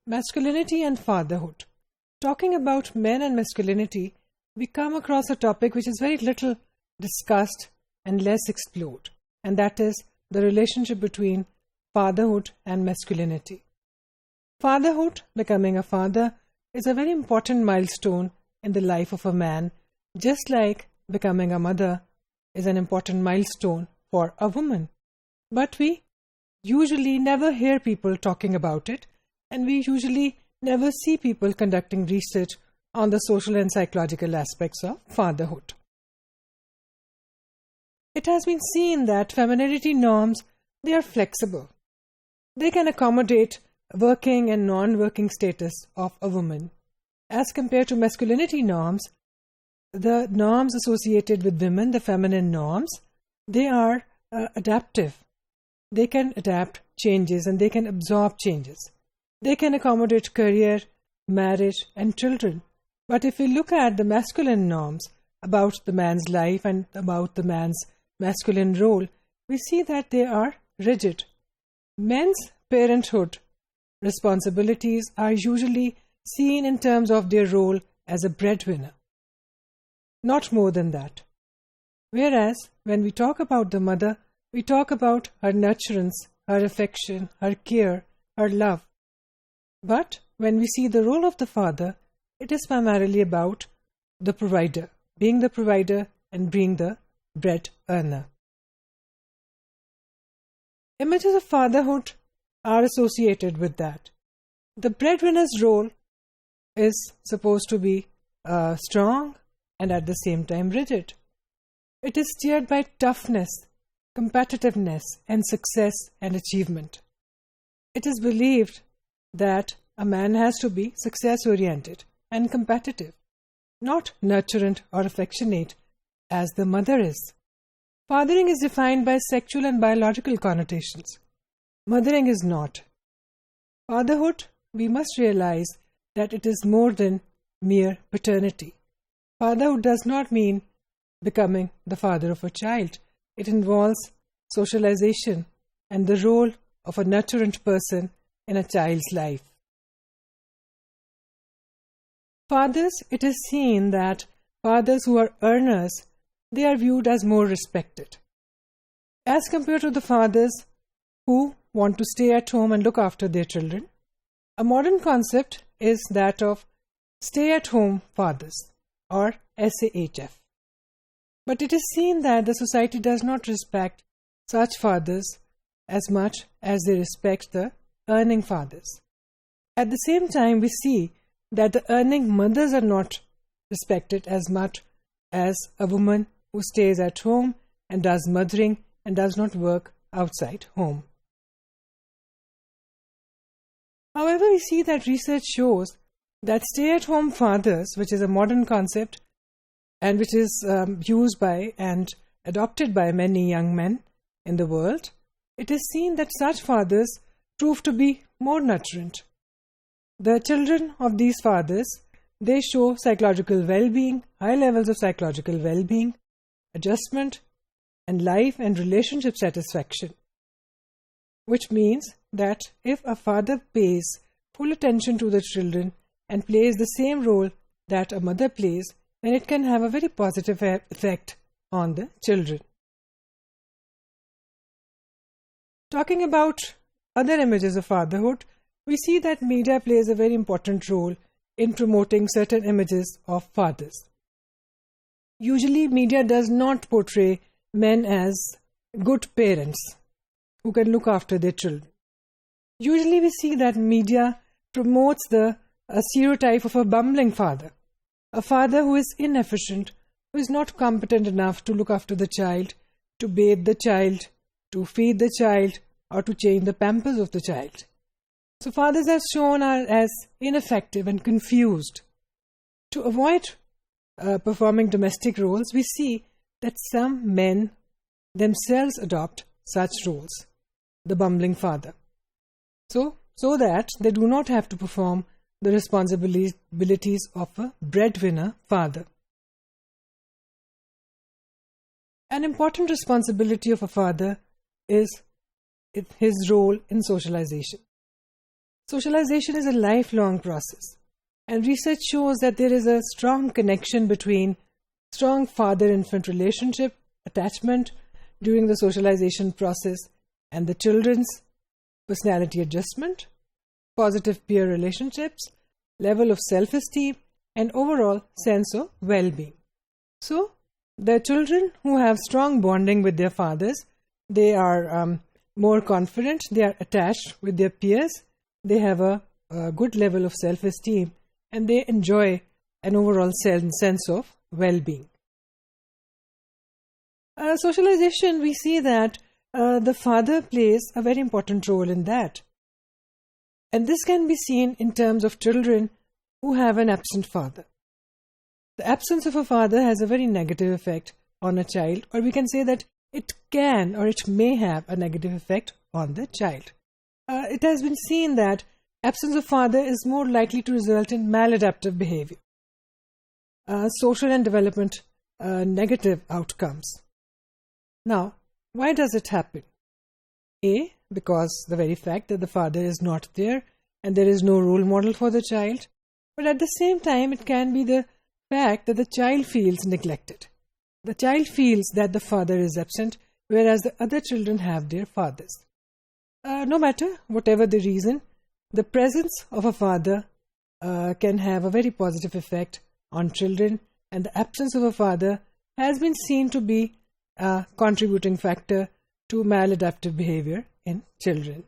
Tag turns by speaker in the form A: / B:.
A: masculinity and fatherhood. Talking about men and masculinity, we come across a topic which is very little discussed and less explored, and that is the relationship between fatherhood and masculinity. Fatherhood, becoming a father, is a very important milestone in the life of a man, just like becoming a mother is an important milestone for a woman. But we usually never hear people talking about it, and we usually never see people conducting research on the social and psychological aspects of fatherhood. It has been seen that femininity norms, they are flexible. They can accommodate working and non-working status of a woman. As compared to masculinity norms, the norms associated with women, the feminine norms, they are adaptive. They can adapt changes and they can absorb changes. They can accommodate career, marriage, and children. But if we look at the masculine norms about the man's life and about the man's masculine role, we see that they are rigid. Men's parenthood responsibilities are usually seen in terms of their role as a breadwinner. Not more than that. Whereas, when we talk about the mother, we talk about her nurturance, her affection, her care, her love. But when we see the role of the father, it is primarily about the provider, being the provider and being the bread earner. Images of fatherhood are associated with that. The breadwinner's role is supposed to be strong and at the same time rigid. It is steered by toughness, competitiveness, and success and achievement. It is believed that a man has to be success-oriented and competitive, not nurturant or affectionate as the mother is. Fathering is defined by sexual and biological connotations. Mothering is not. Fatherhood, we must realize that it is more than mere paternity. Fatherhood does not mean becoming the father of a child. It involves socialization and the role of a nurturant person in a child's life. Fathers, it is seen that fathers who are earners, they are viewed as more respected, as compared to the fathers who want to stay at home and look after their children. A modern concept is that of stay-at-home fathers, or SAHF. But it is seen that the society does not respect such fathers as much as they respect the earning fathers. At the same time, we see that the earning mothers are not respected as much as a woman who stays at home and does mothering and does not work outside home. However, we see that research shows that stay-at-home fathers, which is a modern concept and which is used by and adopted by many young men in the world, it is seen that such fathers prove to be more nurturant. The children of these fathers, they show psychological well-being, high levels of psychological well-being, adjustment, and life and relationship satisfaction. Which means that if a father pays full attention to the children and plays the same role that a mother plays, then it can have a very positive effect on the children. Talking about other images of fatherhood, we see that media plays a very important role in promoting certain images of fathers. Usually, media does not portray men as good parents who can look after their children. Usually, we see that media promotes the stereotype of a bumbling father, a father who is inefficient, who is not competent enough to look after the child, to bathe the child, to feed the child, or to change the pampers of the child. So fathers are shown as ineffective and confused. To avoid performing domestic roles, we see that some men themselves adopt such roles, the bumbling father, so that they do not have to perform the responsibilities of a breadwinner father. An important responsibility of a father is his role in socialization. Socialization is a lifelong process, and research shows that there is a strong connection between strong father-infant relationship, attachment during the socialization process, and the children's personality adjustment, positive peer relationships, level of self-esteem, and overall sense of well-being. So, the children who have strong bonding with their fathers, they are more confident, they are attached with their peers, they have a good level of self-esteem, and they enjoy an overall sense of well-being. Socialization, we see that the father plays a very important role in that. And this can be seen in terms of children who have an absent father. The absence of a father has a very negative effect on a child, or we can say that it can or it may have a negative effect on the child. It has been seen that absence of father is more likely to result in maladaptive behavior, social and development negative outcomes. Now, why does it happen? A, because the very fact that the father is not there and there is no role model for the child. But at the same time, it can be the fact that the child feels neglected. The child feels that the father is absent, whereas the other children have their fathers. No matter whatever the reason, the presence of a father can have a very positive effect on children, and the absence of a father has been seen to be a contributing factor to maladaptive behavior in children.